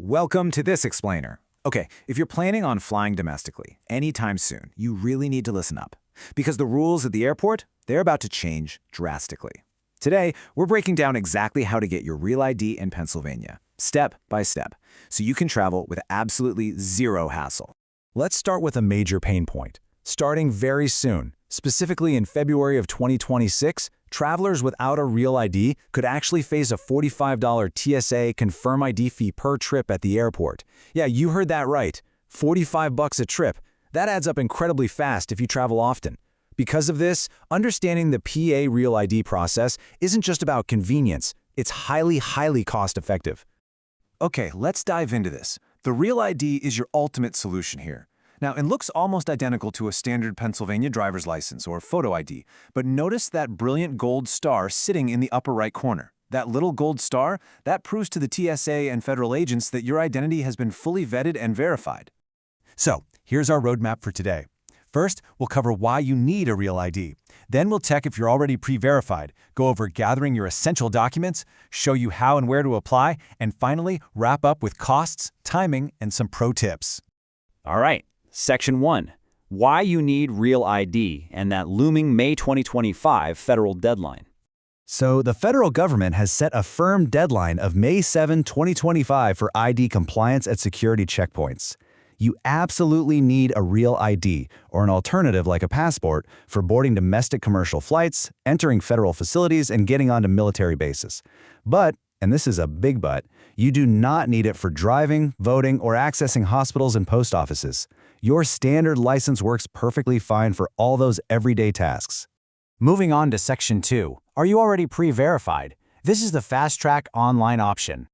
Welcome to this explainer. Okay, if you're planning on flying domestically anytime soon, you really need to listen up. Because the rules at the airport, they're about to change drastically. Today, we're breaking down exactly how to get your real ID in Pennsylvania, step by step, so you can travel with absolutely zero hassle. Let's start with a major pain point. Starting very soon, specifically in February of 2026, travelers without a real ID could actually face a $45 TSA Confirm ID fee per trip at the airport. Yeah, you heard that right. $45 a trip. That adds up incredibly fast if you travel often. Because of this, understanding the PA Real ID process isn't just about convenience. It's highly cost-effective. Okay, let's dive into this. The Real ID is your ultimate solution here. Now, it looks almost identical to a standard Pennsylvania driver's license or photo ID, but notice that brilliant gold star sitting in the upper right corner. That little gold star, that proves to the TSA and federal agents that your identity has been fully vetted and verified. So, here's our roadmap for today. First, we'll cover why you need a real ID. Then we'll check if you're already pre-verified, go over gathering your essential documents, show you how and where to apply, and finally, wrap up with costs, timing, and some pro tips. All right, Section 1. Why you need Real ID and that looming May 2025 federal deadline. So, the federal government has set a firm deadline of May 7, 2025 for ID compliance at security checkpoints. You absolutely need a real ID, or an alternative like a passport, for boarding domestic commercial flights, entering federal facilities, and getting onto military bases. But, and this is a big but, you do not need it for driving, voting, or accessing hospitals and post offices. Your standard license works perfectly fine for all those everyday tasks. Moving on to Section 2. Are you already pre-verified? This is the fast-track online option.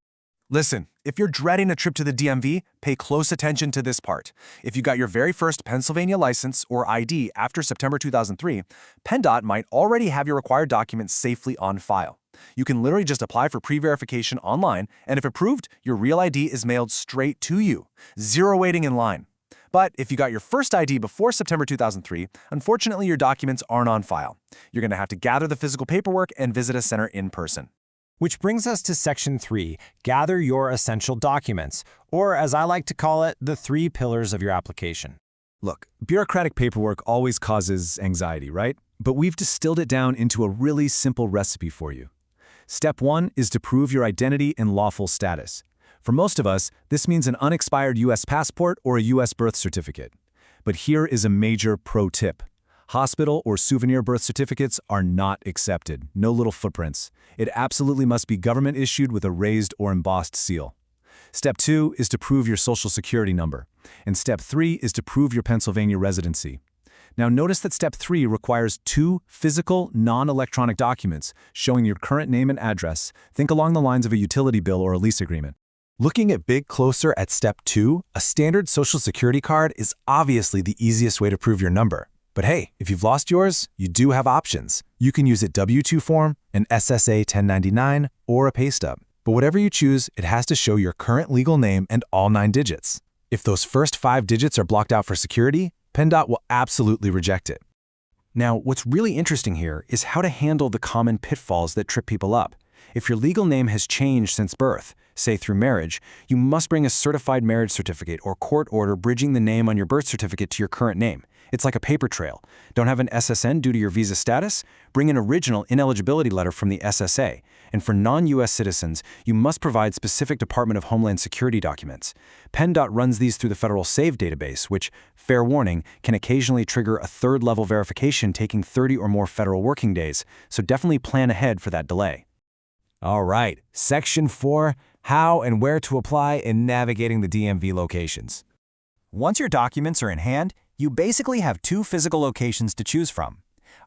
Listen, if you're dreading a trip to the DMV, pay close attention to this part. If you got your very first Pennsylvania license or ID after September 2003, PennDOT might already have your required documents safely on file. You can literally just apply for pre-verification online, and if approved, your real ID is mailed straight to you. Zero waiting in line. But if you got your first ID before September 2003, unfortunately your documents aren't on file. You're going to have to gather the physical paperwork and visit a center in person. Which brings us to Section 3, gather your essential documents, or as I like to call it, the 3 pillars of your application. Look, bureaucratic paperwork always causes anxiety, right? But we've distilled it down into a really simple recipe for you. Step 1 is to prove your identity and lawful status. For most of us, this means an unexpired U.S. passport or a U.S. birth certificate. But here is a major pro tip. Hospital or souvenir birth certificates are not accepted. No little footprints. It absolutely must be government-issued with a raised or embossed seal. Step 2 is to prove your Social Security number. And Step 3 is to prove your Pennsylvania residency. Now notice that Step 3 requires 2 physical, non-electronic documents showing your current name and address. Think along the lines of a utility bill or a lease agreement. Looking a bit closer at Step 2, a standard Social Security card is obviously the easiest way to prove your number. But hey, if you've lost yours, you do have options. You can use a W-2 form, an SSA 1099, or a pay stub. But whatever you choose, it has to show your current legal name and all 9 digits. If those first 5 digits are blocked out for security, PennDOT will absolutely reject it. Now, what's really interesting here is how to handle the common pitfalls that trip people up. If your legal name has changed since birth, say through marriage, you must bring a certified marriage certificate or court order bridging the name on your birth certificate to your current name. It's like a paper trail. Don't have an SSN due to your visa status? Bring an original ineligibility letter from the SSA. And for non-U.S. citizens, you must provide specific Department of Homeland Security documents. PennDOT runs these through the Federal SAVE database, which, fair warning, can occasionally trigger a third-level verification taking 30 or more federal working days, so definitely plan ahead for that delay. All right, Section 4, how and where to apply in navigating the DMV locations. Once your documents are in hand, you basically have 2 physical locations to choose from.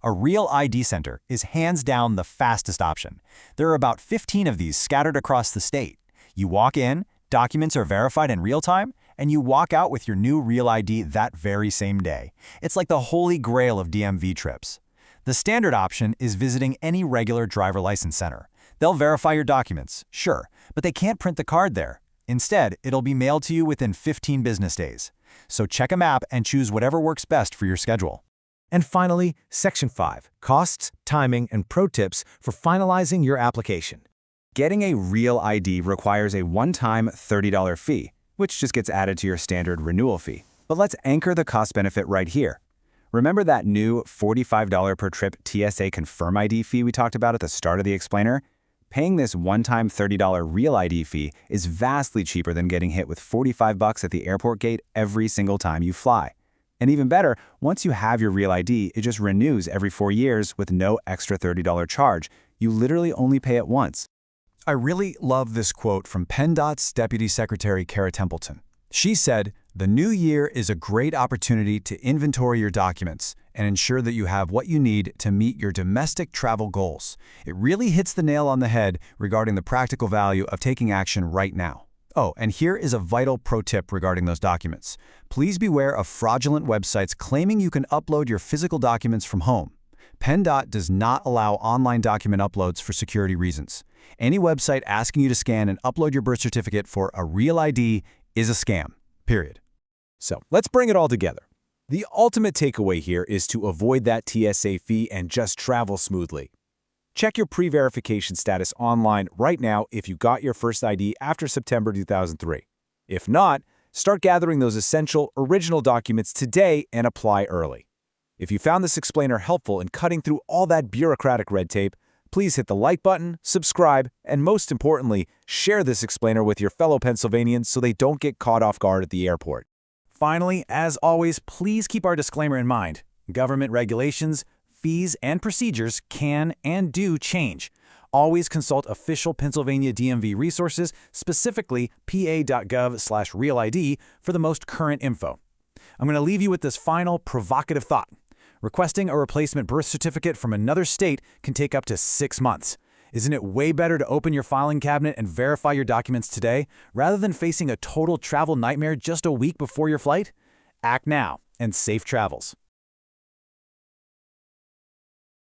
A Real ID center is hands down the fastest option. There are about 15 of these scattered across the state. You walk in, documents are verified in real time, and you walk out with your new Real ID that very same day. It's like the holy grail of DMV trips. The standard option is visiting any regular driver license center. They'll verify your documents, sure, but they can't print the card there. Instead, it'll be mailed to you within 15 business days. So check a map and choose whatever works best for your schedule. And finally, Section 5, costs, timing, and pro tips for finalizing your application. Getting a real ID requires a one-time $30 fee, which just gets added to your standard renewal fee. But let's anchor the cost-benefit right here. Remember that new $45 per trip TSA Confirm ID fee we talked about at the start of the explainer? Paying this one-time $30 real ID fee is vastly cheaper than getting hit with $45 at the airport gate every single time you fly. And even better, once you have your real ID, it just renews every 4 years with no extra $30 charge. You literally only pay it once. I really love this quote from PennDOT's Deputy Secretary Kara Templeton. She said, "The new year is a great opportunity to inventory your documents and ensure that you have what you need to meet your domestic travel goals." It really hits the nail on the head regarding the practical value of taking action right now. Oh, and here is a vital pro tip regarding those documents. Please beware of fraudulent websites claiming you can upload your physical documents from home. PennDOT does not allow online document uploads for security reasons. Any website asking you to scan and upload your birth certificate for a real ID is a scam, period. So let's bring it all together. The ultimate takeaway here is to avoid that TSA fee and just travel smoothly. Check your pre-verification status online right now if you got your first ID after September 2003. If not, start gathering those essential, original documents today and apply early. If you found this explainer helpful in cutting through all that bureaucratic red tape, please hit the like button, subscribe, and most importantly, share this explainer with your fellow Pennsylvanians so they don't get caught off guard at the airport. Finally, as always, please keep our disclaimer in mind. Government regulations, fees, and procedures can and do change. Always consult official Pennsylvania DMV resources, specifically pa.gov/realid, for the most current info. I'm going to leave you with this final provocative thought. Requesting a replacement birth certificate from another state can take up to 6 months. Isn't it way better to open your filing cabinet and verify your documents today, rather than facing a total travel nightmare just a week before your flight? Act now, and safe travels.